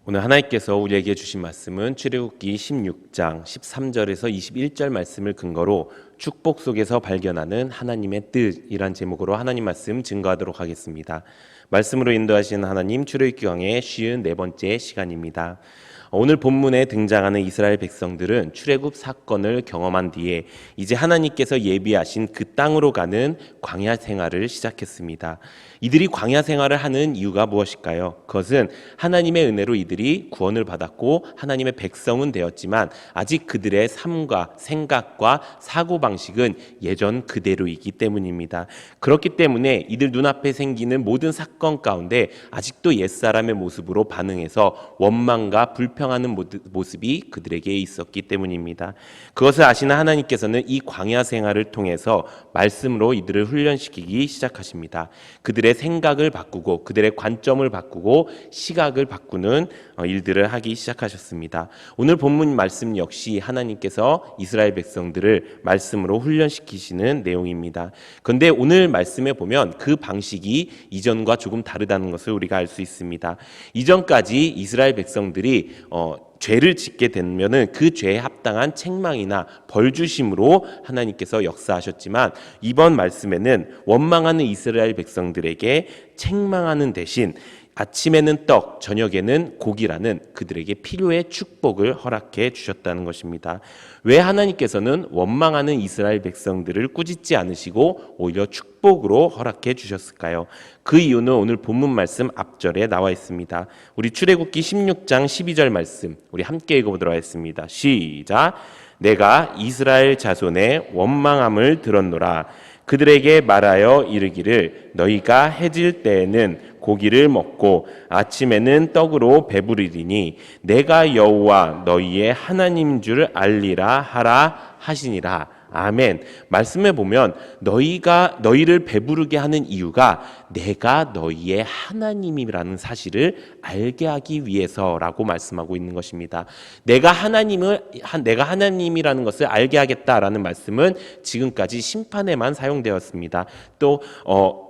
오늘 하나님께서 우리에게 주신 말씀은 출애굽기 16장 13절에서 21절 말씀을 근거로 축복 속에서 발견하는 하나님의 뜻이란 제목으로 하나님 말씀 증거하도록 하겠습니다. 말씀으로 인도하시는 하나님, 출애굽기 강의 54번째 시간입니다. 오늘 본문에 등장하는 이스라엘 백성들은 출애굽 사건을 경험한 뒤에 이제 하나님께서 예비하신 그 땅으로 가는 광야 생활을 시작했습니다. 이들이 광야 생활을 하는 이유가 무엇일까요? 그것은 하나님의 은혜로 이들이 구원을 받았고 하나님의 백성은 되었지만 아직 그들의 삶과 생각과 사고방식은 예전 그대로이기 때문입니다. 그렇기 때문에 이들 눈앞에 생기는 모든 사건 가운데 아직도 옛사람의 모습으로 반응해서 원망과 불평하는 모습이 그들에게 있었기 때문입니다. 그것을 아시는 하나님께서는 이 광야 생활을 통해서 말씀으로 이들을 훈련시키기 시작하십니다. 그들의 생각을 바꾸고 그들의 관점을 바꾸고 시각을 바꾸는 일들을 하기 시작하셨습니다. 오늘 본문 말씀 역시 하나님께서 이스라엘 백성들을 말씀으로 훈련시키시는 내용입니다. 그런데 오늘 말씀에 보면 그 방식이 이전과 조금 다르다는 것을 우리가 알 수 있습니다. 이전까지 이스라엘 백성들이 죄를 짓게 되면은 그 죄에 합당한 책망이나 벌주심으로 하나님께서 역사하셨지만 이번 말씀에는 원망하는 이스라엘 백성들에게 책망하는 대신 아침에는 떡, 저녁에는 고기라는 그들에게 필요의 축복을 허락해 주셨다는 것입니다. 왜 하나님께서는 원망하는 이스라엘 백성들을 꾸짖지 않으시고 오히려 축복으로 허락해 주셨을까요? 그 이유는 오늘 본문 말씀 앞절에 나와 있습니다. 우리 출애굽기 16장 12절 말씀 우리 함께 읽어보도록 하겠습니다. 시작! 내가 이스라엘 자손의 원망함을 들었노라. 그들에게 말하여 이르기를 너희가 해질 때에는 고기를 먹고 아침에는 떡으로 배부르리니 내가 여호와 너희의 하나님인 줄 알리라 하라 하시니라. 아멘. 말씀에 보면 너희를 배부르게 하는 이유가 내가 너희의 하나님이라는 사실을 알게 하기 위해서라고 말씀하고 있는 것입니다. 내가 하나님이라는 것을 알게 하겠다라는 말씀은 지금까지 심판에만 사용되었습니다. 또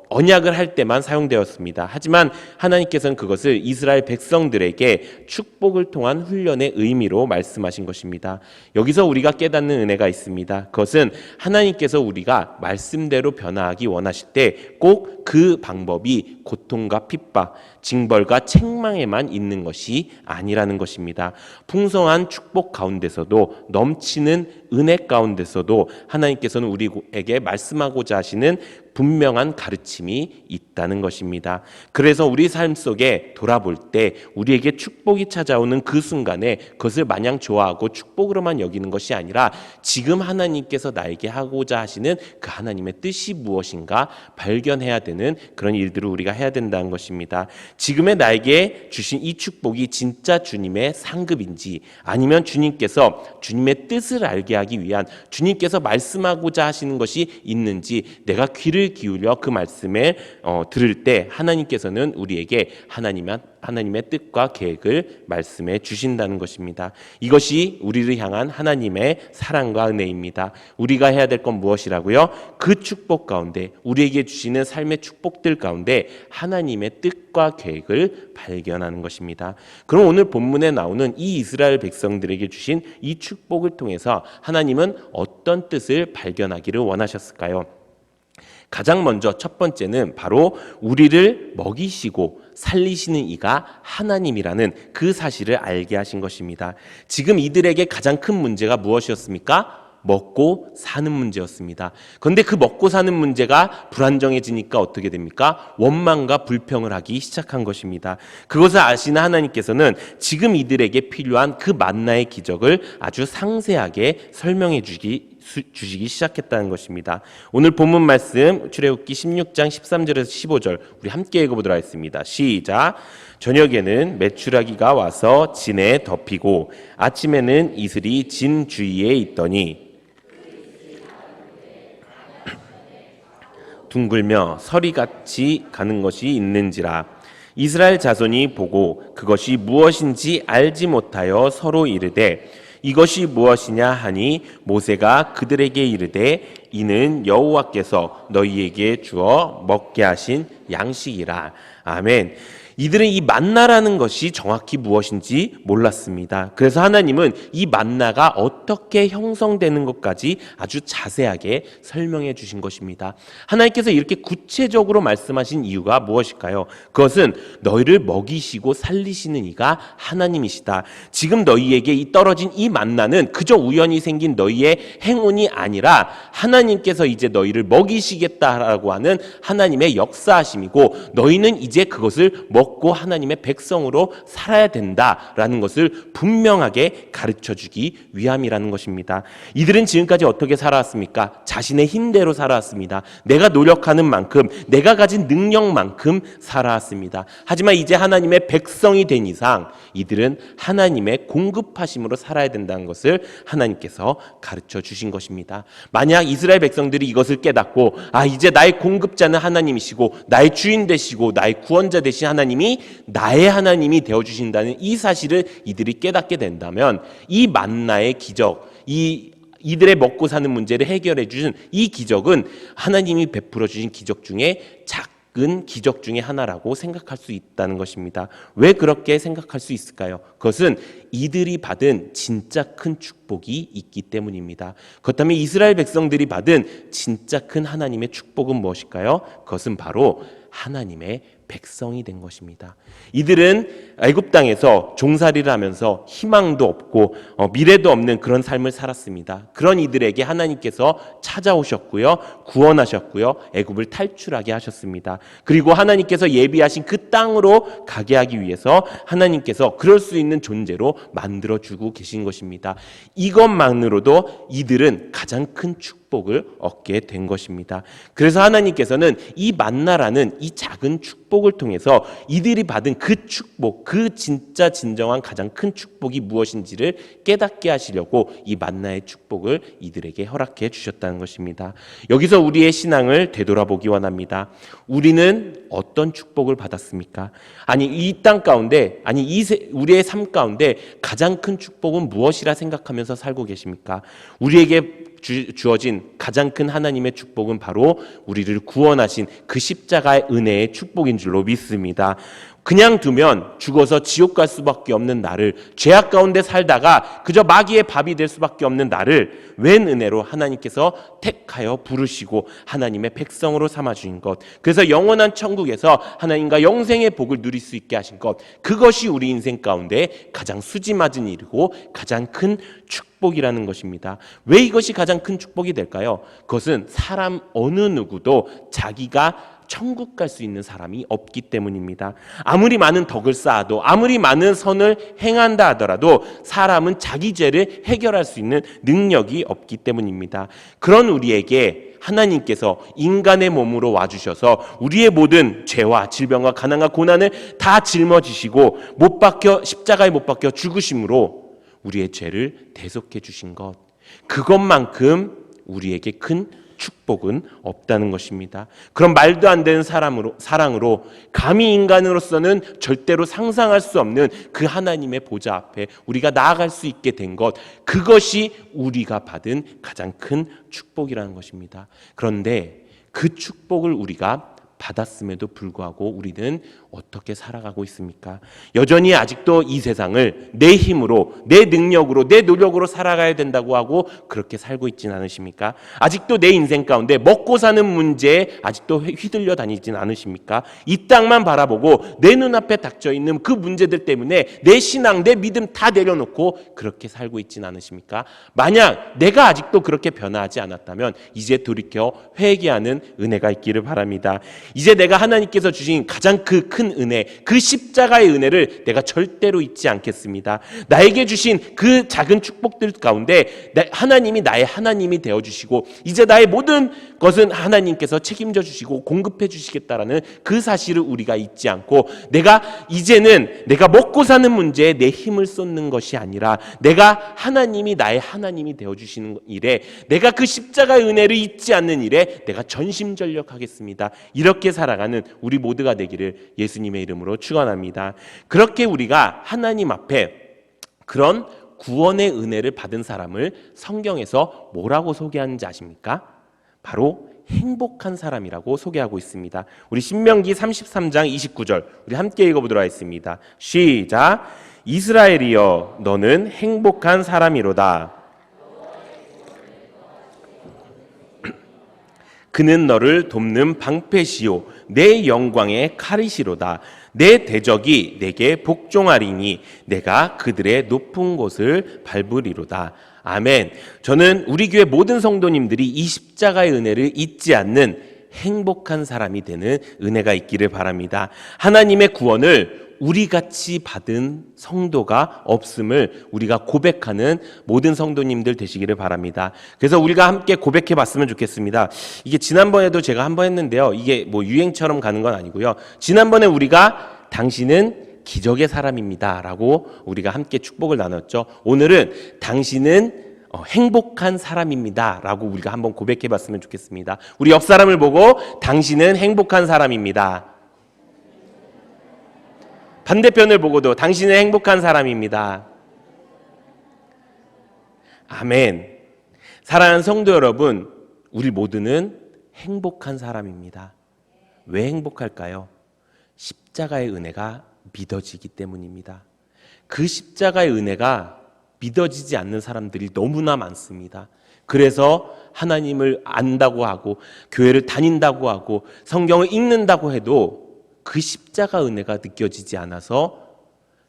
언약을 할 때만 사용되었습니다. 하지만 하나님께서는 그것을 이스라엘 백성들에게 축복을 통한 훈련의 의미로 말씀하신 것입니다. 여기서 우리가 깨닫는 은혜가 있습니다. 그것은 하나님께서 우리가 말씀대로 변화하기 원하실 때 꼭 그 방법이 고통과 핍박, 징벌과 책망에만 있는 것이 아니라는 것입니다. 풍성한 축복 가운데서도 넘치는 은혜 가운데서도 하나님께서는 우리에게 말씀하고자 하시는 분명한 가르침이 있다는 것입니다. 그래서 우리 삶 속에 돌아볼 때 우리에게 축복이 찾아오는 그 순간에 그것을 마냥 좋아하고 축복으로만 여기는 것이 아니라 지금 하나님께서 나에게 하고자 하시는 그 하나님의 뜻이 무엇인가 발견해야 되는 그런 일들을 우리가 해야 된다는 것입니다. 지금의 나에게 주신 이 축복이 진짜 주님의 상급인지 아니면 주님께서 주님의 뜻을 알게 하기 위한 주님께서 말씀하고자 하시는 것이 있는지 내가 귀를 기울여 그 말씀을 들을 때 하나님께서는 우리에게 하나님의 뜻과 계획을 말씀해 주신다는 것입니다. 이것이 우리를 향한 하나님의 사랑과 은혜입니다. 우리가 해야 될 건 무엇이라고요? 그 축복 가운데 우리에게 주시는 삶의 축복들 가운데 하나님의 뜻과 계획을 발견하는 것입니다. 그럼 오늘 본문에 나오는 이 이스라엘 백성들에게 주신 이 축복을 통해서 하나님은 어떤 뜻을 발견하기를 원하셨을까요? 가장 먼저 첫 번째는 바로 우리를 먹이시고 살리시는 이가 하나님이라는 그 사실을 알게 하신 것입니다. 지금 이들에게 가장 큰 문제가 무엇이었습니까? 먹고 사는 문제였습니다. 그런데 그 먹고 사는 문제가 불안정해지니까 어떻게 됩니까? 원망과 불평을 하기 시작한 것입니다. 그것을 아시는 하나님께서는 지금 이들에게 필요한 그 만나의 기적을 아주 상세하게 설명해 주시기 시작했다는 것입니다. 오늘 본문 말씀 출애굽기 16장 13절에서 15절 우리 함께 읽어보도록 하겠습니다. 시작! 저녁에는 메추라기가 와서 진에 덮이고 아침에는 이슬이 진 주위에 있더니 둥글며 서리같이 가는 것이 있는지라. 이스라엘 자손이 보고 그것이 무엇인지 알지 못하여 서로 이르되 이것이 무엇이냐 하니 모세가 그들에게 이르되 이는 여호와께서 너희에게 주어 먹게 하신 양식이라. 아멘. 이들은 이 만나라는 것이 정확히 무엇인지 몰랐습니다. 그래서 하나님은 이 만나가 어떻게 형성되는 것까지 아주 자세하게 설명해 주신 것입니다. 하나님께서 이렇게 구체적으로 말씀하신 이유가 무엇일까요? 그것은 너희를 먹이시고 살리시는 이가 하나님이시다. 지금 너희에게 이 떨어진 이 만나는 그저 우연히 생긴 너희의 행운이 아니라 하나님께서 이제 너희를 먹이시겠다라고 하는 하나님의 역사하심이고, 너희는 이제 그것을 먹고 하나님의 백성으로 살아야 된다라는 것을 분명하게 가르쳐주기 위함이라는 것입니다. 이들은 지금까지 어떻게 살아왔습니까? 자신의 힘대로 살아왔습니다. 내가 노력하는 만큼, 내가 가진 능력만큼 살아왔습니다. 하지만 이제 하나님의 백성이 된 이상 이들은 하나님의 공급하심으로 살아야 된다는 것을 하나님께서 가르쳐 주신 것입니다. 만약 이스라엘 백성들이 이것을 깨닫고, 이제 나의 공급자는 하나님이시고 나의 주인 되시고 나의 구원자 되신 하나님이 나의 하나님이 되어주신다는 이 사실을 이들이 깨닫게 된다면, 이 만나의 기적, 이들의 먹고 사는 문제를 해결해 주신 이 기적은 하나님이 베풀어 주신 기적 중에 작은 기적 중에 하나라고 생각할 수 있다는 것입니다. 왜 그렇게 생각할 수 있을까요? 그것은 이들이 받은 진짜 큰 축복이 있기 때문입니다. 그렇다면 이스라엘 백성들이 받은 진짜 큰 하나님의 축복은 무엇일까요? 그것은 바로 하나님의 백성이 된 것입니다. 이들은 애굽 땅에서 종살이를 하면서 희망도 없고 미래도 없는 그런 삶을 살았습니다. 그런 이들에게 하나님께서 찾아오셨고요, 구원하셨고요, 애굽을 탈출하게 하셨습니다. 그리고 하나님께서 예비하신 그 땅으로 가게 하기 위해서 하나님께서 그럴 수 있는 존재로 만들어주고 계신 것입니다. 이것만으로도 이들은 가장 큰 축복을 얻게 된 것입니다. 그래서 하나님께서는 이 만나라는 이 작은 축복을 통해서 이들이 받은 그 축복, 그 진짜 진정한 가장 큰 축복이 무엇인지를 깨닫게 하시려고 이 만나의 축복을 이들에게 허락해 주셨다는 것입니다. 여기서 우리의 신앙을 되돌아보기 원합니다. 우리는 어떤 축복을 받았습니까? 이 땅 가운데, 우리의 삶 가운데 가장 큰 축복은 무엇이라 생각하면서 살고 계십니까? 우리에게 주어진 가장 큰 하나님의 축복은 바로 우리를 구원하신 그 십자가의 은혜의 축복인 줄로 믿습니다. 그냥 두면 죽어서 지옥 갈 수밖에 없는 나를, 죄악 가운데 살다가 그저 마귀의 밥이 될 수밖에 없는 나를 웬 은혜로 하나님께서 택하여 부르시고 하나님의 백성으로 삼아주신 것, 그래서 영원한 천국에서 하나님과 영생의 복을 누릴 수 있게 하신 것, 그것이 우리 인생 가운데 가장 수지맞은 일이고 가장 큰 축복이라는 것입니다. 왜 이것이 가장 큰 축복이 될까요? 그것은 사람 어느 누구도 자기가 천국 갈 수 있는 사람이 없기 때문입니다. 아무리 많은 덕을 쌓아도, 아무리 많은 선을 행한다 하더라도 사람은 자기 죄를 해결할 수 있는 능력이 없기 때문입니다. 그런 우리에게 하나님께서 인간의 몸으로 와주셔서 우리의 모든 죄와 질병과 가난과 고난을 다 짊어지시고 십자가에 못 박혀 죽으심으로 우리의 죄를 대속해 주신 것, 그것만큼 우리에게 큰 축복은 없다는 것입니다. 그런 말도 안 되는 사랑으로 감히 인간으로서는 절대로 상상할 수 없는 그 하나님의 보좌 앞에 우리가 나아갈 수 있게 된 것, 그것이 우리가 받은 가장 큰 축복이라는 것입니다. 그런데 그 축복을 우리가 받았음에도 불구하고 우리는 어떻게 살아가고 있습니까? 여전히 아직도 이 세상을 내 힘으로, 내 능력으로, 내 노력으로 살아가야 된다고 하고 그렇게 살고 있지는 않으십니까? 아직도 내 인생 가운데 먹고 사는 문제에 아직도 휘둘려 다니진 않으십니까? 이 땅만 바라보고 내 눈앞에 닥쳐있는 그 문제들 때문에 내 신앙, 내 믿음 다 내려놓고 그렇게 살고 있지는 않으십니까? 만약 내가 아직도 그렇게 변화하지 않았다면 이제 돌이켜 회개하는 은혜가 있기를 바랍니다. 이제 내가 하나님께서 주신 가장 그 큰 은혜, 그 십자가의 은혜를 내가 절대로 잊지 않겠습니다. 나에게 주신 그 작은 축복들 가운데 하나님이 나의 하나님이 되어주시고 이제 나의 모든 것은 하나님께서 책임져 주시고 공급해 주시겠다라는 그 사실을 우리가 잊지 않고, 이제는 내가 먹고 사는 문제에 내 힘을 쏟는 것이 아니라 내가 하나님이 나의 하나님이 되어주시는 일에, 내가 그 십자가의 은혜를 잊지 않는 일에 내가 전심전력하겠습니다. 이렇게 살아가는 우리 모두가 되기를 예수님의 이름으로 축원합니다. 그렇게 우리가 하나님 앞에 그런 구원의 은혜를 받은 사람을 성경에서 뭐라고 소개하는지 아십니까? 바로 행복한 사람이라고 소개하고 있습니다. 우리 신명기 33장 29절 우리 함께 읽어보도록 하겠습니다. 시작. 이스라엘이여 너는 행복한 사람이로다. 그는 너를 돕는 방패시요 내 영광의 칼이시로다. 내 대적이 내게 복종하리니 내가 그들의 높은 곳을 밟으리로다. 아멘. 저는 우리 교회 모든 성도님들이 이 십자가의 은혜를 잊지 않는 행복한 사람이 되는 은혜가 있기를 바랍니다. 하나님의 구원을 우리같이 받은 성도가 없음을 우리가 고백하는 모든 성도님들 되시기를 바랍니다. 그래서 우리가 함께 고백해 봤으면 좋겠습니다. 이게 지난번에도 제가 한번 했는데요. 이게 뭐 유행처럼 가는 건 아니고요. 지난번에 우리가 당신은 기적의 사람입니다 라고 우리가 함께 축복을 나눴죠. 오늘은 당신은 행복한 사람입니다 라고 우리가 한번 고백해 봤으면 좋겠습니다. 우리 옆 사람을 보고 당신은 행복한 사람입니다. 반대편을 보고도 당신은 행복한 사람입니다. 아멘. 사랑하는 성도 여러분, 우리 모두는 행복한 사람입니다. 왜 행복할까요? 십자가의 은혜가 믿어지기 때문입니다. 그 십자가의 은혜가 믿어지지 않는 사람들이 너무나 많습니다. 그래서 하나님을 안다고 하고 교회를 다닌다고 하고 성경을 읽는다고 해도 그 십자가 은혜가 느껴지지 않아서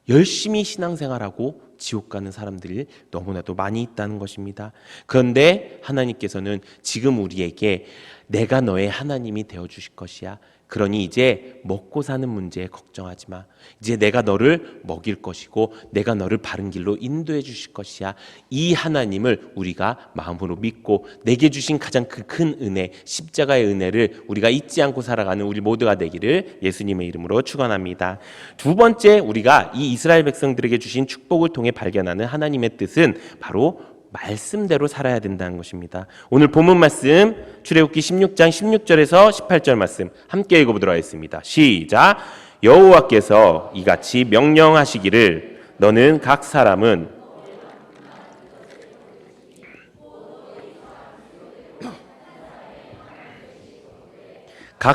열심히 신앙생활하고 지옥 가는 사람들이 너무나도 많이 있다는 것입니다. 그런데 하나님께서는 지금 우리에게 내가 너의 하나님이 되어주실 것이야. 그러니 이제 먹고 사는 문제에 걱정하지 마. 이제 내가 너를 먹일 것이고 내가 너를 바른 길로 인도해 주실 것이야. 이 하나님을 우리가 마음으로 믿고 내게 주신 가장 그 큰 은혜, 십자가의 은혜를 우리가 잊지 않고 살아가는 우리 모두가 되기를 예수님의 이름으로 축원합니다. 두 번째, 우리가 이 이스라엘 백성들에게 주신 축복을 통해 발견하는 하나님의 뜻은 바로 말씀대로 살아야 된다는 것입니다. 오늘 본문 말씀 출애굽기 16장 16절에서 18절 말씀 함께 읽어보도록 하겠습니다. 시작. 여호와께서 이같이 명령하시기를 너는 각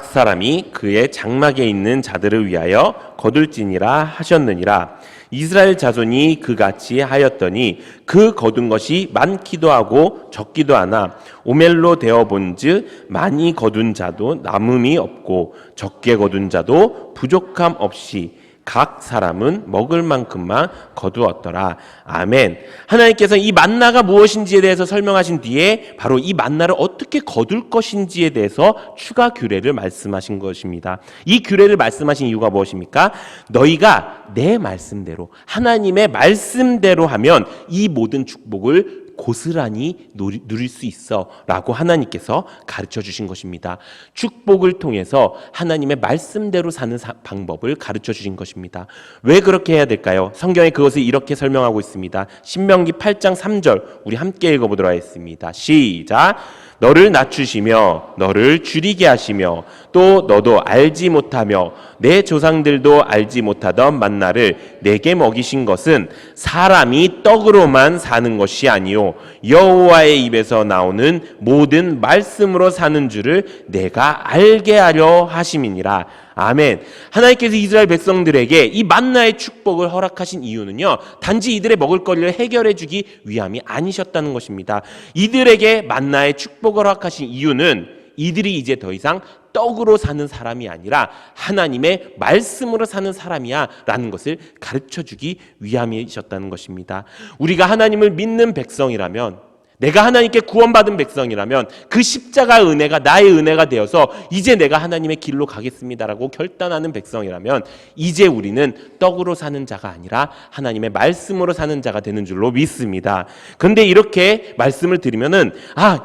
사람이 그의 장막에 있는 자들을 위하여 거둘지니라 하셨느니라. 이스라엘 자손이 그같이 하였더니 그 거둔 것이 많기도 하고 적기도 하나 오멜로 되어 본즉 많이 거둔 자도 남음이 없고 적게 거둔 자도 부족함 없이 각 사람은 먹을 만큼만 거두었더라. 아멘. 하나님께서 이 만나가 무엇인지에 대해서 설명하신 뒤에 바로 이 만나를 어떻게 거둘 것인지에 대해서 추가 규례를 말씀하신 것입니다. 이 규례를 말씀하신 이유가 무엇입니까? 너희가 내 말씀대로 하나님의 말씀대로 하면 이 모든 축복을 고스란히 누릴 수 있어 라고 하나님께서 가르쳐 주신 것입니다. 축복을 통해서 하나님의 말씀대로 사는 방법을 가르쳐 주신 것입니다. 왜 그렇게 해야 될까요? 성경에 그것을 이렇게 설명하고 있습니다. 신명기 8장 3절 우리 함께 읽어보도록 하겠습니다. 시작. 너를 낮추시며 너를 줄이게 하시며 또 너도 알지 못하며 내 조상들도 알지 못하던 만나를 내게 먹이신 것은 사람이 떡으로만 사는 것이 아니요 여호와의 입에서 나오는 모든 말씀으로 사는 줄을 내가 알게 하려 하심이니라. 아멘. 하나님께서 이스라엘 백성들에게 이 만나의 축복을 허락하신 이유는요, 단지 이들의 먹을거리를 해결해 주기 위함이 아니셨다는 것입니다. 이들에게 만나의 축복을 허락하신 이유는 이들이 이제 더 이상 떡으로 사는 사람이 아니라 하나님의 말씀으로 사는 사람이야 라는 것을 가르쳐 주기 위함이셨다는 것입니다. 우리가 하나님을 믿는 백성이라면, 내가 하나님께 구원받은 백성이라면 그 십자가 은혜가 나의 은혜가 되어서 이제 내가 하나님의 길로 가겠습니다라고 결단하는 백성이라면 이제 우리는 떡으로 사는 자가 아니라 하나님의 말씀으로 사는 자가 되는 줄로 믿습니다. 그런데 이렇게 말씀을 드리면은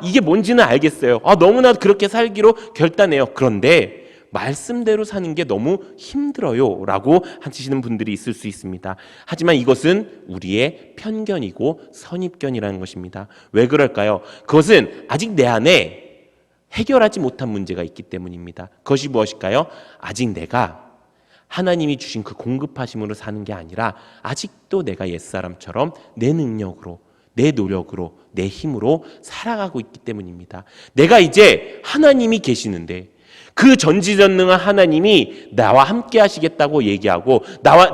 이게 뭔지는 알겠어요. 너무나 그렇게 살기로 결단해요. 그런데 말씀대로 사는 게 너무 힘들어요 라고 하시는 분들이 있을 수 있습니다. 하지만 이것은 우리의 편견이고 선입견이라는 것입니다. 왜 그럴까요? 그것은 아직 내 안에 해결하지 못한 문제가 있기 때문입니다. 그것이 무엇일까요? 아직 내가 하나님이 주신 그 공급하심으로 사는 게 아니라 아직도 내가 옛사람처럼 내 능력으로 내 노력으로, 내 힘으로 살아가고 있기 때문입니다. 내가 이제 하나님이 계시는데 그 전지전능한 하나님이 나와 함께 하시겠다고 얘기하고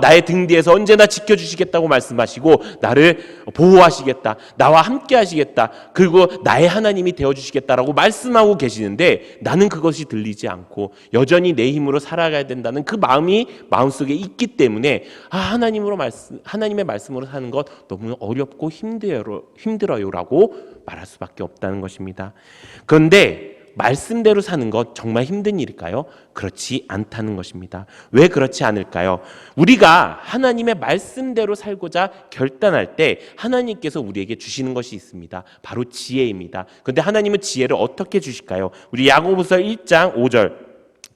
나의 등 뒤에서 언제나 지켜주시겠다고 말씀하시고 나를 보호하시겠다, 나와 함께 하시겠다, 그리고 나의 하나님이 되어주시겠다라고 말씀하고 계시는데 나는 그것이 들리지 않고 여전히 내 힘으로 살아가야 된다는 그 마음이 마음속에 있기 때문에 하나님의 말씀으로 사는 것 너무 어렵고 힘들어요라고 말할 수밖에 없다는 것입니다. 그런데 말씀대로 사는 것 정말 힘든 일일까요? 그렇지 않다는 것입니다. 왜 그렇지 않을까요? 우리가 하나님의 말씀대로 살고자 결단할 때 하나님께서 우리에게 주시는 것이 있습니다. 바로 지혜입니다. 그런데 하나님은 지혜를 어떻게 주실까요? 우리 야고보서 1장 5절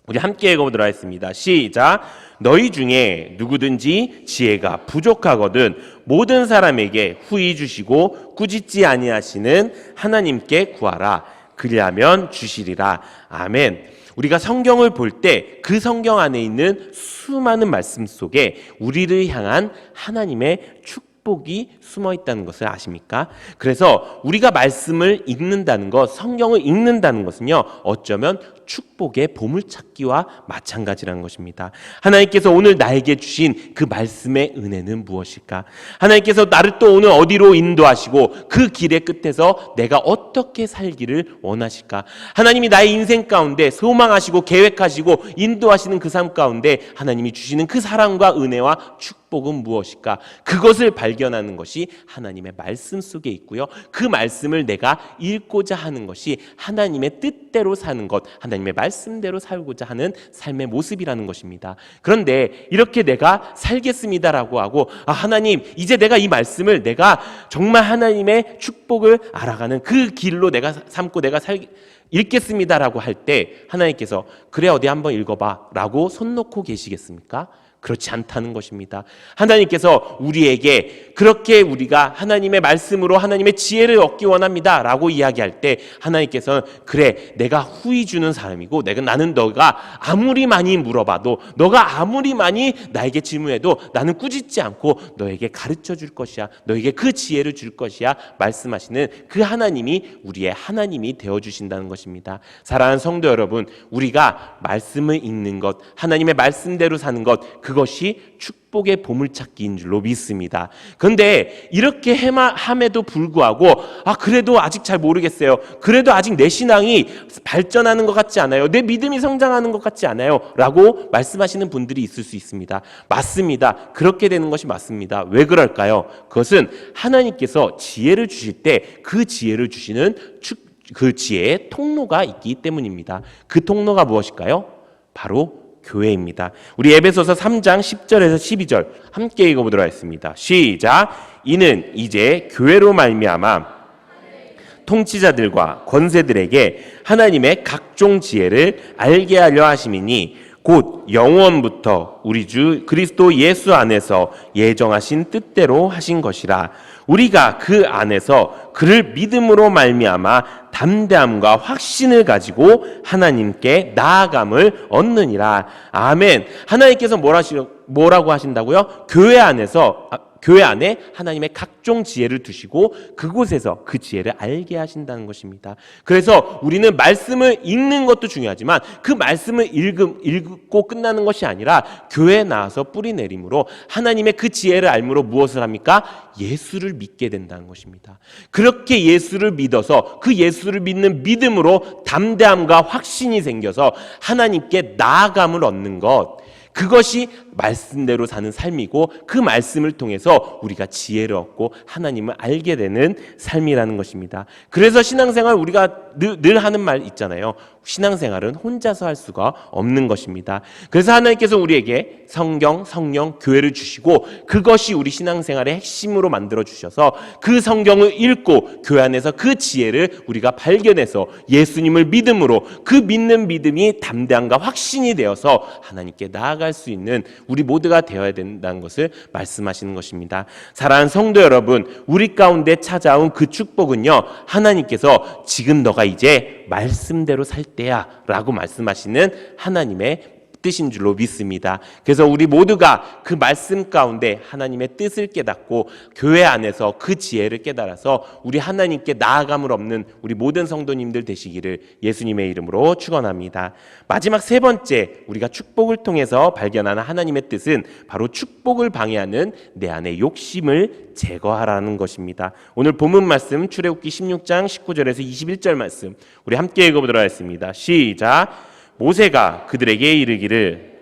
우리 함께 읽어보도록 하겠습니다. 시작. 너희 중에 누구든지 지혜가 부족하거든 모든 사람에게 후히 주시고 꾸짖지 아니하시는 하나님께 구하라. 그리하면 주시리라. 아멘. 우리가 성경을 볼 때 그 성경 안에 있는 수많은 말씀 속에 우리를 향한 하나님의 축복이 숨어 있다는 것을 아십니까? 그래서 우리가 말씀을 읽는다는 것, 성경을 읽는다는 것은요, 어쩌면 축복의 보물찾기와 마찬가지라는 것입니다. 하나님께서 오늘 나에게 주신 그 말씀의 은혜는 무엇일까? 하나님께서 나를 또 오늘 어디로 인도하시고 그 길의 끝에서 내가 어떻게 살기를 원하실까? 하나님이 나의 인생 가운데 소망하시고 계획하시고 인도하시는 그 삶 가운데 하나님이 주시는 그 사랑과 은혜와 축복은 무엇일까? 그것을 발견하는 것이 하나님의 말씀 속에 있고요. 그 말씀을 내가 읽고자 하는 것이 하나님의 뜻대로 사는 것, 하나님의 말씀대로 살고자 하는 삶의 모습이라는 것입니다. 그런데 이렇게 내가 살겠습니다라고 하고 하나님 이제 내가 이 말씀을 내가 정말 하나님의 축복을 알아가는 그 길로 내가 삼고 내가 읽겠습니다라고 할 때 하나님께서 그래 어디 한번 읽어봐 라고 손 놓고 계시겠습니까? 그렇지 않다는 것입니다. 하나님께서 우리에게 그렇게 우리가 하나님의 말씀으로 하나님의 지혜를 얻기 원합니다 라고 이야기할 때 하나님께서는 그래 내가 후히 주는 사람이고 나는 너가 아무리 많이 물어봐도 너가 아무리 많이 나에게 질문해도 나는 꾸짖지 않고 너에게 가르쳐 줄 것이야, 너에게 그 지혜를 줄 것이야 말씀하시는 그 하나님이 우리의 하나님이 되어주신다는 것입니다. 사랑하는 성도 여러분, 우리가 말씀을 읽는 것, 하나님의 말씀대로 사는 것, 그것이 축복의 보물찾기인 줄로 믿습니다. 그런데 이렇게 함에도 불구하고 그래도 아직 잘 모르겠어요. 그래도 아직 내 신앙이 발전하는 것 같지 않아요. 내 믿음이 성장하는 것 같지 않아요. 라고 말씀하시는 분들이 있을 수 있습니다. 맞습니다. 그렇게 되는 것이 맞습니다. 왜 그럴까요? 그것은 하나님께서 지혜를 주실 때 그 지혜를 주시는 그 지혜의 통로가 있기 때문입니다. 그 통로가 무엇일까요? 바로 교회입니다. 우리 에베소서 3장 10절에서 12절 함께 읽어보도록 하겠습니다. 시작. 이는 이제 교회로 말미암아 통치자들과 권세들에게 하나님의 각종 지혜를 알게 하려 하심이니 곧 영원부터 우리 주 그리스도 예수 안에서 예정하신 뜻대로 하신 것이라. 우리가 그 안에서 그를 믿음으로 말미암아 담대함과 확신을 가지고 하나님께 나아감을 얻느니라. 아멘. 하나님께서 뭐라고 하신다고요? 교회 안에 하나님의 각종 지혜를 두시고 그곳에서 그 지혜를 알게 하신다는 것입니다. 그래서 우리는 말씀을 읽는 것도 중요하지만 그 말씀을 읽고 끝나는 것이 아니라 교회에 나와서 뿌리 내림으로 하나님의 그 지혜를 알므로 무엇을 합니까? 예수를 믿게 된다는 것입니다. 그렇게 예수를 믿어서 그 예수를 믿는 믿음으로 담대함과 확신이 생겨서 하나님께 나아감을 얻는 것, 그것이 말씀대로 사는 삶이고 그 말씀을 통해서 우리가 지혜를 얻고 하나님을 알게 되는 삶이라는 것입니다. 그래서 신앙생활 우리가 늘 하는 말 있잖아요. 신앙생활은 혼자서 할 수가 없는 것입니다. 그래서 하나님께서 우리에게 성경, 성령, 교회를 주시고 그것이 우리 신앙생활의 핵심으로 만들어 주셔서 그 성경을 읽고 교회 안에서 그 지혜를 우리가 발견해서 예수님을 믿음으로 그 믿는 믿음이 담대함과 확신이 되어서 하나님께 나아갈 수 있는 우리 모두가 되어야 된다는 것을 말씀하시는 것입니다. 사랑하는 성도 여러분, 우리 가운데 찾아온 그 축복은요, 하나님께서 지금 너가 이제 말씀대로 살 때야 라고 말씀하시는 하나님의 뜻인 줄로 믿습니다. 그래서 우리 모두가 그 말씀 가운데 하나님의 뜻을 깨닫고 교회 안에서 그 지혜를 깨달아서 우리 하나님께 나아감을 없는 우리 모든 성도님들 되시기를 예수님의 이름으로 축원합니다. 마지막 세 번째, 우리가 축복을 통해서 발견하는 하나님의 뜻은 바로 축복을 방해하는 내 안의 욕심을 제거하라는 것입니다. 오늘 본문 말씀 출애굽기 16장 19절에서 21절 말씀 우리 함께 읽어보도록 하겠습니다. 시작. 모세가 그들에게 이르기를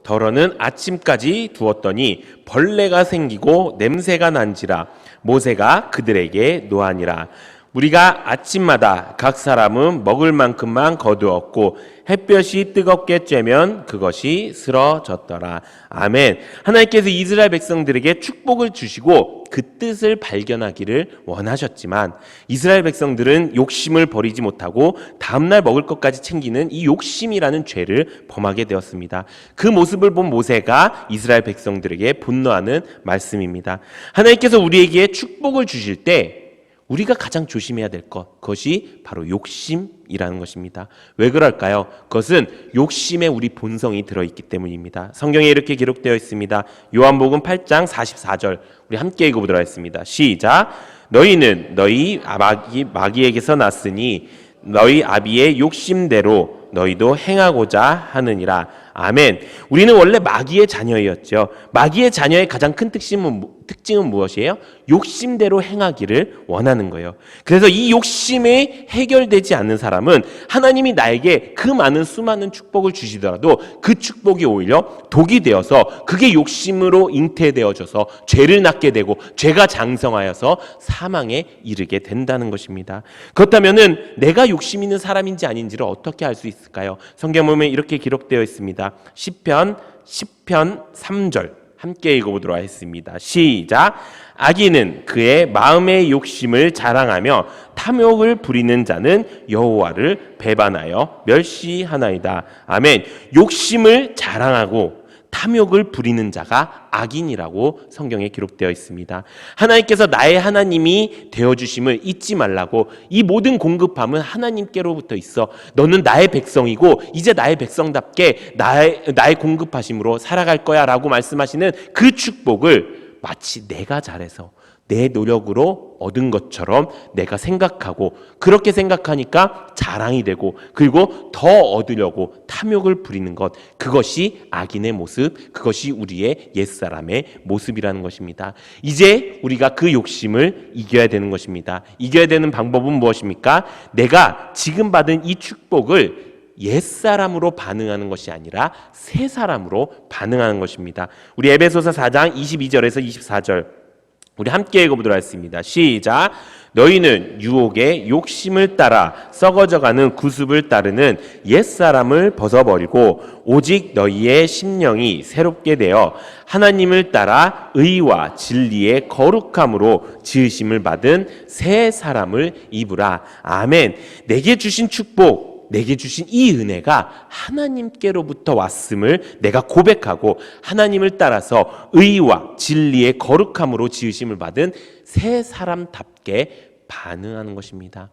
덜어는 아침까지 두었더니 벌레가 생기고 냄새가 난지라 모세가 그들에게 노하니라. 우리가 아침마다 각 사람은 먹을 만큼만 거두었고 햇볕이 뜨겁게 쬐면 그것이 쓰러졌더라. 아멘. 하나님께서 이스라엘 백성들에게 축복을 주시고 그 뜻을 발견하기를 원하셨지만 이스라엘 백성들은 욕심을 버리지 못하고 다음날 먹을 것까지 챙기는 이 욕심이라는 죄를 범하게 되었습니다. 그 모습을 본 모세가 이스라엘 백성들에게 분노하는 말씀입니다. 하나님께서 우리에게 축복을 주실 때 우리가 가장 조심해야 될 것, 그것이 바로 욕심이라는 것입니다. 왜 그럴까요? 그것은 욕심에 우리 본성이 들어있기 때문입니다. 성경에 이렇게 기록되어 있습니다. 요한복음 8장 44절 우리 함께 읽어보도록 하겠습니다. 시작. 너희는 너희 마귀에게서 났으니 너희 아비의 욕심대로 너희도 행하고자 하느니라. 아멘. 우리는 원래 마귀의 자녀였죠. 마귀의 자녀의 가장 큰 특징은 무엇이에요? 욕심대로 행하기를 원하는 거예요. 그래서 이 욕심이 해결되지 않는 사람은 하나님이 나에게 그 많은 수많은 축복을 주시더라도 그 축복이 오히려 독이 되어서 그게 욕심으로 잉태되어져서 죄를 낳게 되고 죄가 장성하여서 사망에 이르게 된다는 것입니다. 그렇다면 내가 욕심 있는 사람인지 아닌지를 어떻게 알 수 있을까요? 성경 보면 이렇게 기록되어 있습니다. 시편 3절 함께 읽어보도록 하겠습니다. 시작. 악인은 그의 마음의 욕심을 자랑하며 탐욕을 부리는 자는 여호와를 배반하여 멸시하나이다. 아멘. 욕심을 자랑하고 탐욕을 부리는 자가 악인이라고 성경에 기록되어 있습니다. 하나님께서 나의 하나님이 되어주심을 잊지 말라고. 이 모든 공급함은 하나님께로부터 있어. 너는 나의 백성이고 이제 나의 백성답게 나의 공급하심으로 살아갈 거야 라고 말씀하시는 그 축복을 마치 내가 잘해서 내 노력으로 얻은 것처럼 내가 생각하고 그렇게 생각하니까 자랑이 되고 그리고 더 얻으려고 탐욕을 부리는 것, 그것이 악인의 모습, 그것이 우리의 옛사람의 모습이라는 것입니다. 이제 우리가 그 욕심을 이겨야 되는 것입니다. 이겨야 되는 방법은 무엇입니까? 내가 지금 받은 이 축복을 옛사람으로 반응하는 것이 아니라 새사람으로 반응하는 것입니다. 우리 에베소서 4장 22절에서 24절 우리 함께 읽어보도록 하겠습니다. 시작. 너희는 유혹의 욕심을 따라 썩어져가는 구습을 따르는 옛사람을 벗어버리고 오직 너희의 심령이 새롭게 되어 하나님을 따라 의와 진리의 거룩함으로 지으심을 받은 새 사람을 입으라. 아멘. 내게 주신 축복, 내게 주신 이 은혜가 하나님께로부터 왔음을 내가 고백하고 하나님을 따라서 의와 진리의 거룩함으로 지으심을 받은 새 사람답게 반응하는 것입니다.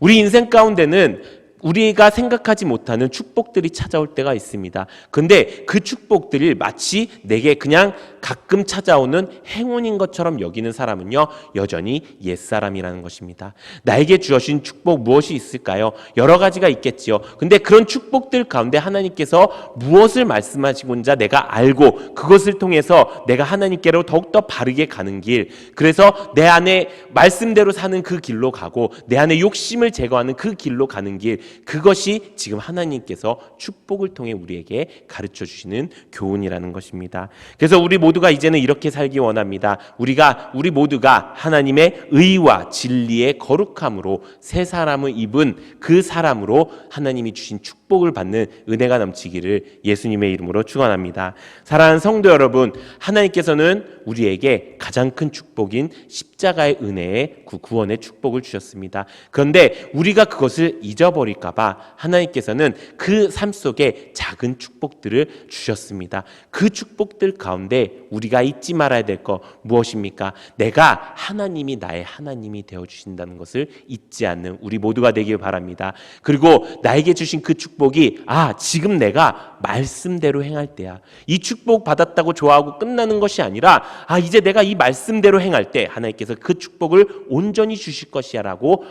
우리 인생 가운데는 우리가 생각하지 못하는 축복들이 찾아올 때가 있습니다. 그런데 그 축복들이 마치 내게 그냥 가끔 찾아오는 행운인 것처럼 여기는 사람은요, 여전히 옛사람이라는 것입니다. 나에게 주어진 축복 무엇이 있을까요? 여러 가지가 있겠지요. 근데 그런 축복들 가운데 하나님께서 무엇을 말씀하시고자 내가 알고 그것을 통해서 내가 하나님께로 더욱더 바르게 가는 길, 그래서 내 안에 말씀대로 사는 그 길로 가고 내 안에 욕심을 제거하는 그 길로 가는 길, 그것이 지금 하나님께서 축복을 통해 우리에게 가르쳐 주시는 교훈이라는 것입니다. 그래서 우리 모두가 이제는 이렇게 살기 원합니다. 우리 모두가 하나님의 의와 진리의 거룩함으로 새 사람을 입은 그 사람으로 하나님이 주신 축복, 축복을 받는 은혜가 넘치기를 예수님의 이름으로 축원합니다. 사랑하는 성도 여러분, 하나님께서는 우리에게 가장 큰 축복인 십자가의 은혜의 구원의 축복을 주셨습니다. 그런데 우리가 그것을 잊어버릴까 봐 하나님께서는 그 삶 속에 작은 축복들을 주셨습니다. 그 축복들 가운데 우리가 잊지 말아야 될 것 무엇입니까? 내가 하나님이 나의 하나님이 되어주신다는 것을 잊지 않는 우리 모두가 되길 바랍니다. 그리고 나에게 주신 그 축복이 지금 내가 말씀대로 행할 때야. 이 축복 받았다고 좋아하고 끝나는 것이 아니라 이제 내가 이 말씀대로 행할 때 하나님께서 그 축복을 온전히 주실 것이야 라고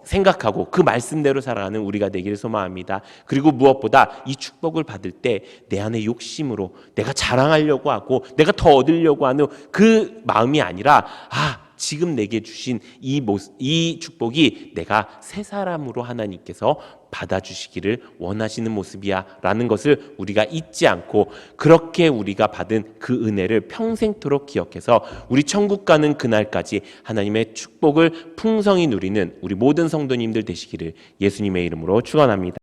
생각하고 그 말씀대로 살아가는 우리가 되기를 소망합니다. 그리고 무엇보다 이 축복을 받을 때 내 안에 욕심으로 내가 자랑하려고 하고 내가 더 얻으려고 하는 그 마음이 아니라 지금 내게 주신 이 축복이 내가 새 사람으로 하나님께서 받아주시기를 원하시는 모습이야 라는 것을 우리가 잊지 않고 그렇게 우리가 받은 그 은혜를 평생토록 기억해서 우리 천국 가는 그날까지 하나님의 축복을 풍성히 누리는 우리 모든 성도님들 되시기를 예수님의 이름으로 축원합니다.